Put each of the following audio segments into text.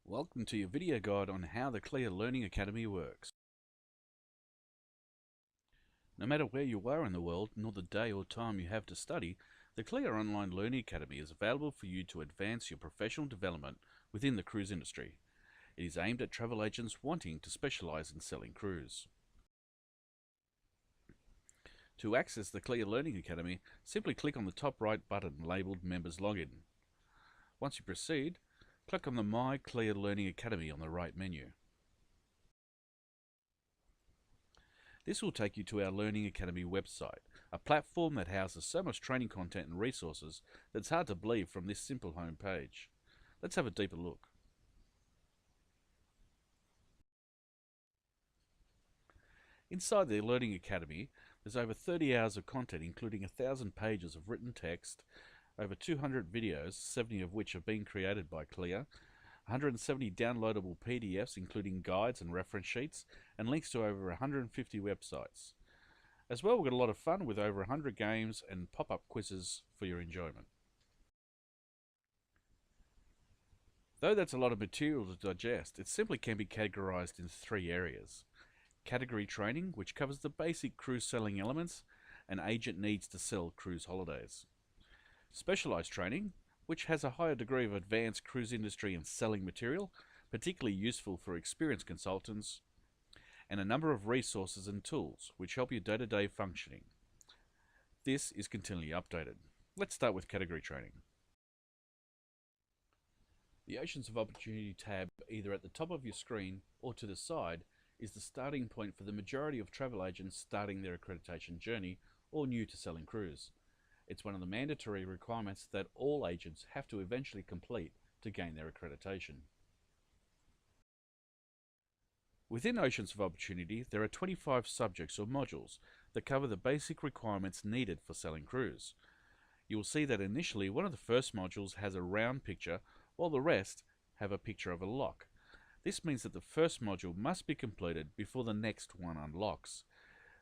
Welcome to your video guide on how the CLIA Learning Academy works. No matter where you are in the world, nor the day or time you have to study, the CLIA Online Learning Academy is available for you to advance your professional development within the cruise industry. It is aimed at travel agents wanting to specialise in selling cruise. To access the CLIA Learning Academy, simply click on the top right button labelled Members Login. Once you proceed, click on the My CLIA Learning Academy on the right menu. This will take you to our Learning Academy website, a platform that houses so much training content and resources that it's hard to believe from this simple home page. Let's have a deeper look. Inside the Learning Academy, there's over 30 hours of content, including 1,000 pages of written text, over 200 videos, 70 of which have been created by CLIA, 170 downloadable PDFs including guides and reference sheets, and links to over 150 websites. As well, we've got a lot of fun with over 100 games and pop-up quizzes for your enjoyment. Though that's a lot of material to digest, it simply can be categorized in 3 areas. Category training, which covers the basic cruise selling elements an agent needs to sell cruise holidays. Specialized training, which has a higher degree of advanced cruise industry and selling material, particularly useful for experienced consultants, and a number of resources and tools which help your day-to-day functioning. This is continually updated. Let's start with category training. The Oceans of Opportunity tab, either at the top of your screen or to the side, is the starting point for the majority of travel agents starting their accreditation journey or new to selling cruise. It's one of the mandatory requirements that all agents have to eventually complete to gain their accreditation. Within Oceans of Opportunity, there are 25 subjects or modules that cover the basic requirements needed for selling cruise. You will see that initially one of the first modules has a round picture, while the rest have a picture of a lock. This means that the first module must be completed before the next one unlocks.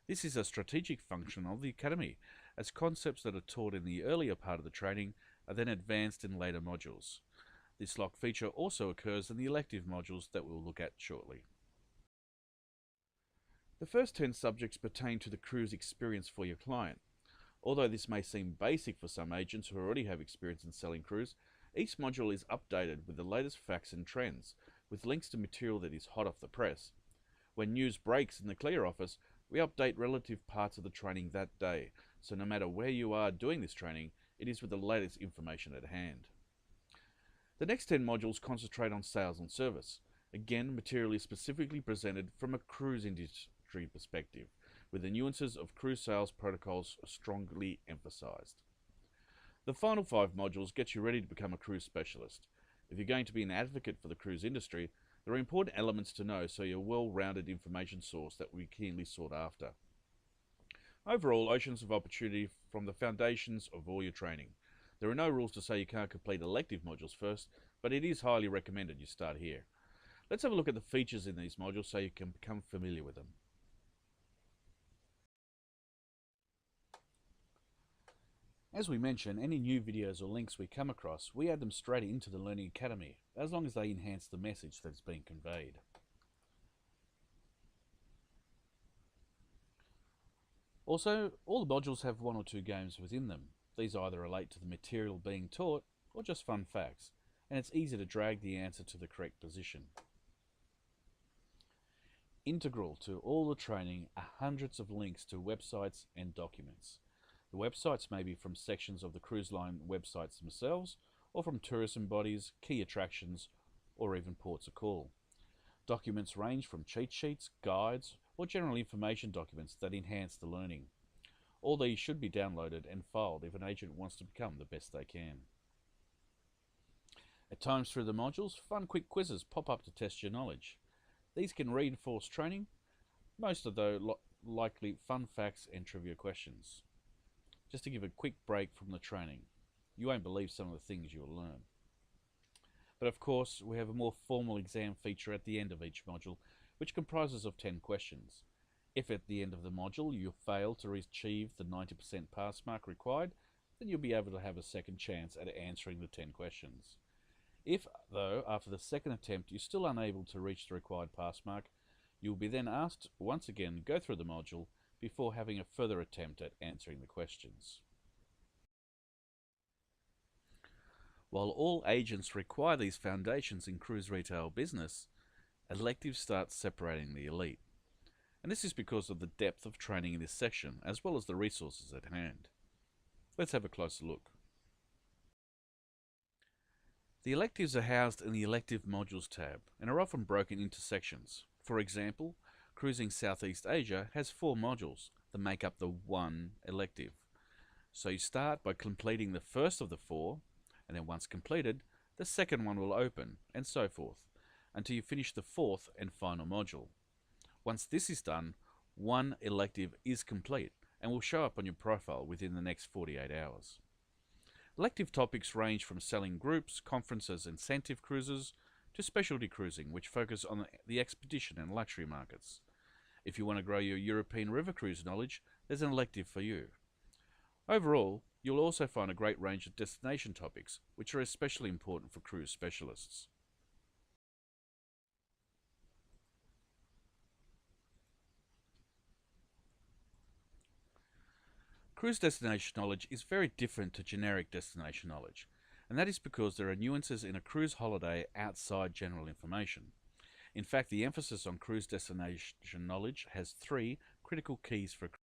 This is a strategic function of the Academy, as concepts that are taught in the earlier part of the training are then advanced in later modules. This lock feature also occurs in the elective modules that we'll look at shortly. The first 10 subjects pertain to the cruise experience for your client. Although this may seem basic for some agents who already have experience in selling cruise, each module is updated with the latest facts and trends, with links to material that is hot off the press. When news breaks in the CLIA office, we update relative parts of the training that day, so no matter where you are doing this training, it is with the latest information at hand. The next 10 modules concentrate on sales and service. Again, material is specifically presented from a cruise industry perspective, with the nuances of cruise sales protocols strongly emphasized. The final 5 modules get you ready to become a cruise specialist. If you're going to be an advocate for the cruise industry, there are important elements to know so you're a well-rounded information source that we keenly sought after. Overall, Oceans of Opportunity from the foundations of all your training. There are no rules to say you can't complete elective modules first, but it is highly recommended you start here. Let's have a look at the features in these modules so you can become familiar with them. As we mentioned, any new videos or links we come across, we add them straight into the Learning Academy, as long as they enhance the message that is being conveyed. Also, all the modules have 1 or 2 games within them. These either relate to the material being taught or just fun facts, and it's easy to drag the answer to the correct position. Integral to all the training are hundreds of links to websites and documents. The websites may be from sections of the cruise line websites themselves, or from tourism bodies, key attractions, or even ports of call. Documents range from cheat sheets, guides, or general information documents that enhance the learning. All these should be downloaded and filed if an agent wants to become the best they can. At times through the modules, fun quick quizzes pop up to test your knowledge. These can reinforce training, most of though likely fun facts and trivia questions. Just to give a quick break from the training. You won't believe some of the things you'll learn. But of course, we have a more formal exam feature at the end of each module, which comprises of 10 questions. If at the end of the module you fail to achieve the 90% pass mark required, then you'll be able to have a second chance at answering the 10 questions. If, though, after the second attempt you're still unable to reach the required pass mark, you will be then asked once again go through the module before having a further attempt at answering the questions. While all agents require these foundations in cruise retail business, electives start separating the elite. And this is because of the depth of training in this section, as well as the resources at hand. Let's have a closer look. The electives are housed in the Elective Modules tab and are often broken into sections. For example, Cruising Southeast Asia has 4 modules that make up the one elective. So you start by completing the first of the 4, and then once completed, the second one will open, and so forth, until you finish the 4th and final module. Once this is done, one elective is complete and will show up on your profile within the next 48 hours. Elective topics range from selling groups, conferences, incentive cruises, to specialty cruising, which focus on the expedition and luxury markets. If you want to grow your European river cruise knowledge, there's an elective for you. Overall, you'll also find a great range of destination topics, which are especially important for cruise specialists. Cruise destination knowledge is very different to generic destination knowledge, and that is because there are nuances in a cruise holiday outside general information. In fact, the emphasis on cruise destination knowledge has 3 critical keys for cruise.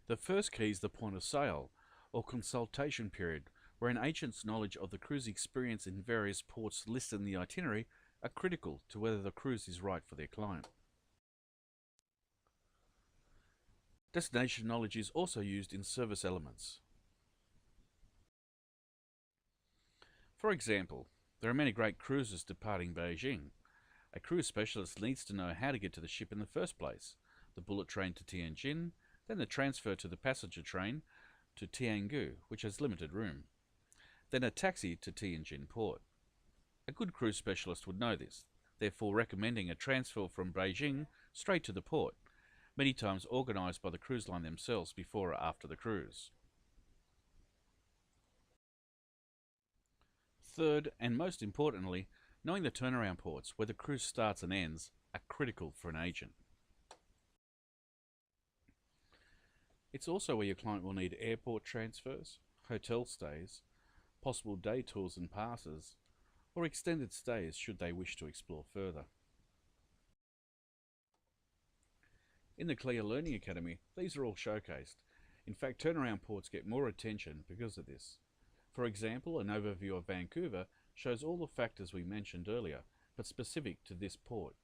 The first key is the point of sale, or consultation period, where an agent's knowledge of the cruise experience in various ports listed in the itinerary are critical to whether the cruise is right for their client. Destination knowledge is also used in service elements. For example, there are many great cruises departing Beijing. A cruise specialist needs to know how to get to the ship in the first place, the bullet train to Tianjin, then the transfer to the passenger train to Tianghu, which has limited room, then a taxi to Tianjin port. A good cruise specialist would know this, therefore recommending a transfer from Beijing straight to the port, many times organised by the cruise line themselves before or after the cruise. Third, and most importantly, knowing the turnaround ports where the cruise starts and ends are critical for an agent. It's also where your client will need airport transfers, hotel stays, possible day tours and passes, or extended stays should they wish to explore further. In the CLIA Learning Academy, these are all showcased. In fact, turnaround ports get more attention because of this. For example, an overview of Vancouver shows all the factors we mentioned earlier, but specific to this port.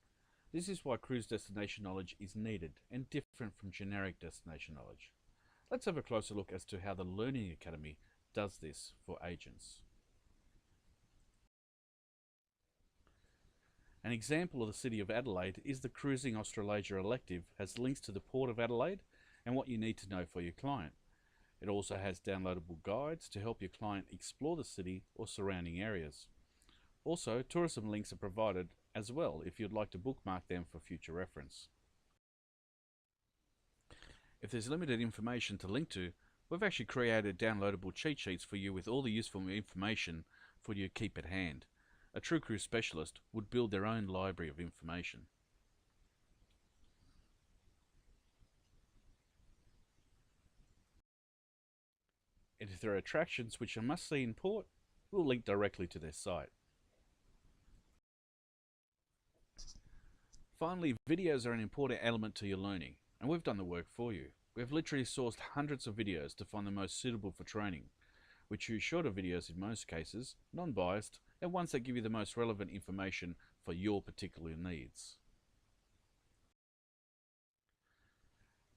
This is why cruise destination knowledge is needed and different from generic destination knowledge. Let's have a closer look as to how the Learning Academy does this for agents. An example of the City of Adelaide is the Cruising Australasia elective has links to the Port of Adelaide and what you need to know for your client. It also has downloadable guides to help your client explore the city or surrounding areas. Also, tourism links are provided as well if you'd like to bookmark them for future reference. If there's limited information to link to, we've actually created downloadable cheat sheets for you with all the useful information for you to keep at hand. A true cruise specialist would build their own library of information. And if there are attractions which are must-see in port, we'll link directly to their site. Finally, videos are an important element to your learning, and we've done the work for you. We've literally sourced hundreds of videos to find the most suitable for training. We choose shorter videos in most cases, non-biased, and ones that give you the most relevant information for your particular needs.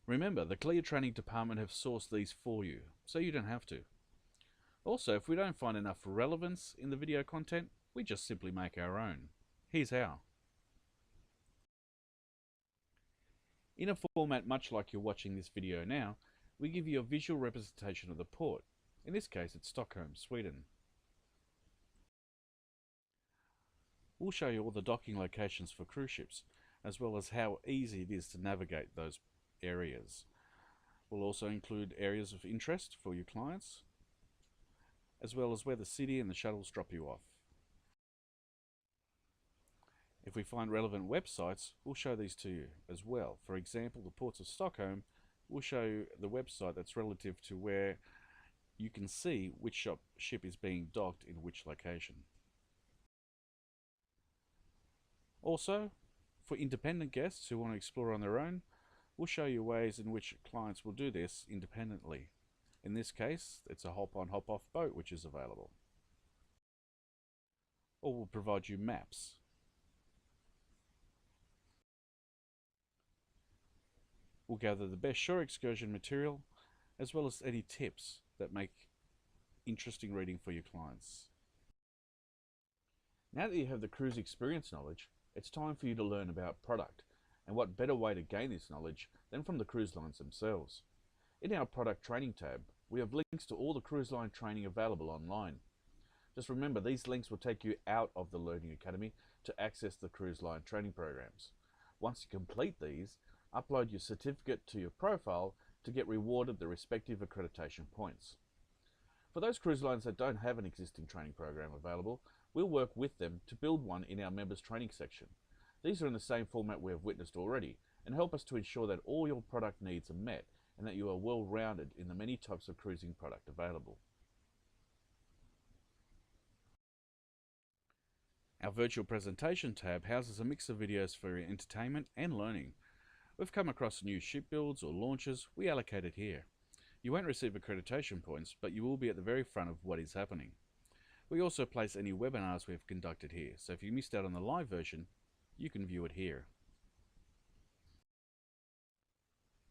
Remember, the CLIA Training Department have sourced these for you, so you don't have to. Also, if we don't find enough relevance in the video content, we just simply make our own. Here's how. In a format much like you're watching this video now, we give you a visual representation of the port. In this case, it's Stockholm, Sweden. We'll show you all the docking locations for cruise ships, as well as how easy it is to navigate those areas. We'll also include areas of interest for your clients, as well as where the city and the shuttles drop you off. If we find relevant websites, we'll show these to you as well. For example, the Ports of Stockholm will show you the website that's relative to where you can see which ship is being docked in which location. Also, for independent guests who want to explore on their own, we'll show you ways in which clients will do this independently. In this case, it's a hop-on, hop-off boat which is available. Or we'll provide you maps. We'll gather the best shore excursion material, as well as any tips that make interesting reading for your clients. Now that you have the cruise experience knowledge, it's time for you to learn about product, and what better way to gain this knowledge than from the cruise lines themselves. In our product training tab, we have links to all the cruise line training available online. Just remember, these links will take you out of the Learning Academy to access the cruise line training programs. Once you complete these, upload your certificate to your profile to get rewarded the respective accreditation points. For those cruise lines that don't have an existing training program available, we'll work with them to build one in our members training section. These are in the same format we have witnessed already and help us to ensure that all your product needs are met and that you are well rounded in the many types of cruising product available. Our virtual presentation tab houses a mix of videos for your entertainment and learning. We've come across new ship builds or launches, we allocate it here. You won't receive accreditation points, but you will be at the very front of what is happening. We also place any webinars we've conducted here, so if you missed out on the live version, you can view it here.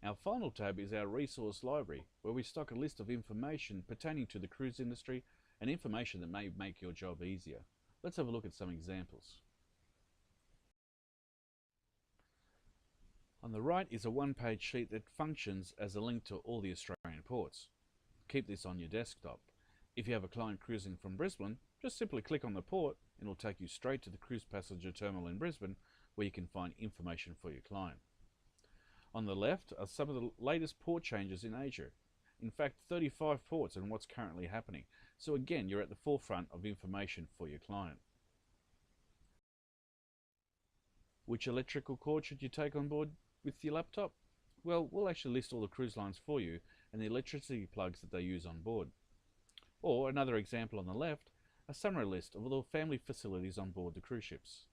Our final tab is our resource library, where we stock a list of information pertaining to the cruise industry and information that may make your job easier. Let's have a look at some examples. On the right is a one-page sheet that functions as a link to all the Australian ports. Keep this on your desktop. If you have a client cruising from Brisbane, just simply click on the port and it will take you straight to the cruise passenger terminal in Brisbane, where you can find information for your client. On the left are some of the latest port changes in Asia. In fact, 35 ports and what's currently happening. So again, you're at the forefront of information for your client. Which electrical cord should you take on board with your laptop? Well, we'll actually list all the cruise lines for you and the electricity plugs that they use on board. Or another example on the left, a summary list of all the family facilities on board the cruise ships.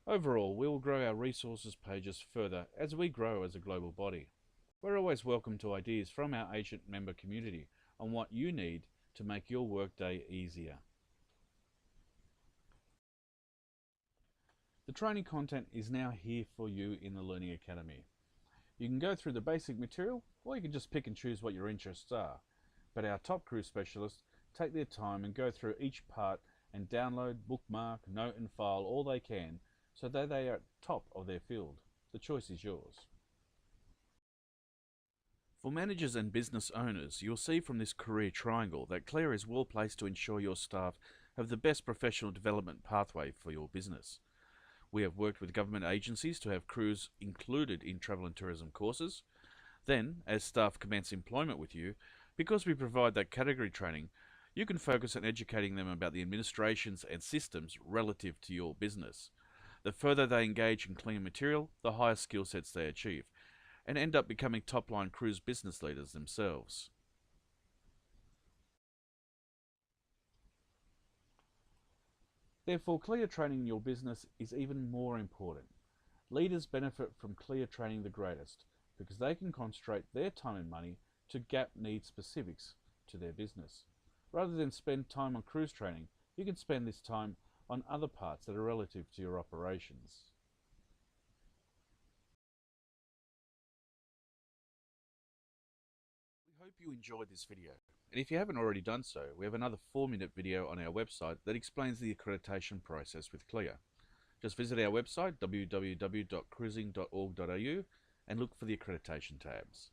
Overall, we will grow our resources pages further as we grow as a global body. We're always welcome to ideas from our agent member community on what you need to make your workday easier. The training content is now here for you in the Learning Academy. You can go through the basic material, or you can just pick and choose what your interests are. But our top cruise specialists take their time and go through each part and download, bookmark, note and file all they can so that they are at the top of their field. The choice is yours. For managers and business owners, you'll see from this career triangle that CLIA is well placed to ensure your staff have the best professional development pathway for your business. We have worked with government agencies to have crews included in travel and tourism courses. Then, as staff commence employment with you, because we provide that category training, you can focus on educating them about the administrations and systems relative to your business. The further they engage in CLIA material, the higher skill sets they achieve, and end up becoming top-line cruise business leaders themselves. Therefore, CLIA training in your business is even more important. Leaders benefit from CLIA training the greatest because they can concentrate their time and money to gap need specifics to their business. Rather than spend time on cruise training, you can spend this time on other parts that are relative to your operations. We hope you enjoyed this video. And if you haven't already done so, we have another 4-minute video on our website that explains the accreditation process with CLIA. Just visit our website, www.cruising.org.au, and look for the accreditation tabs.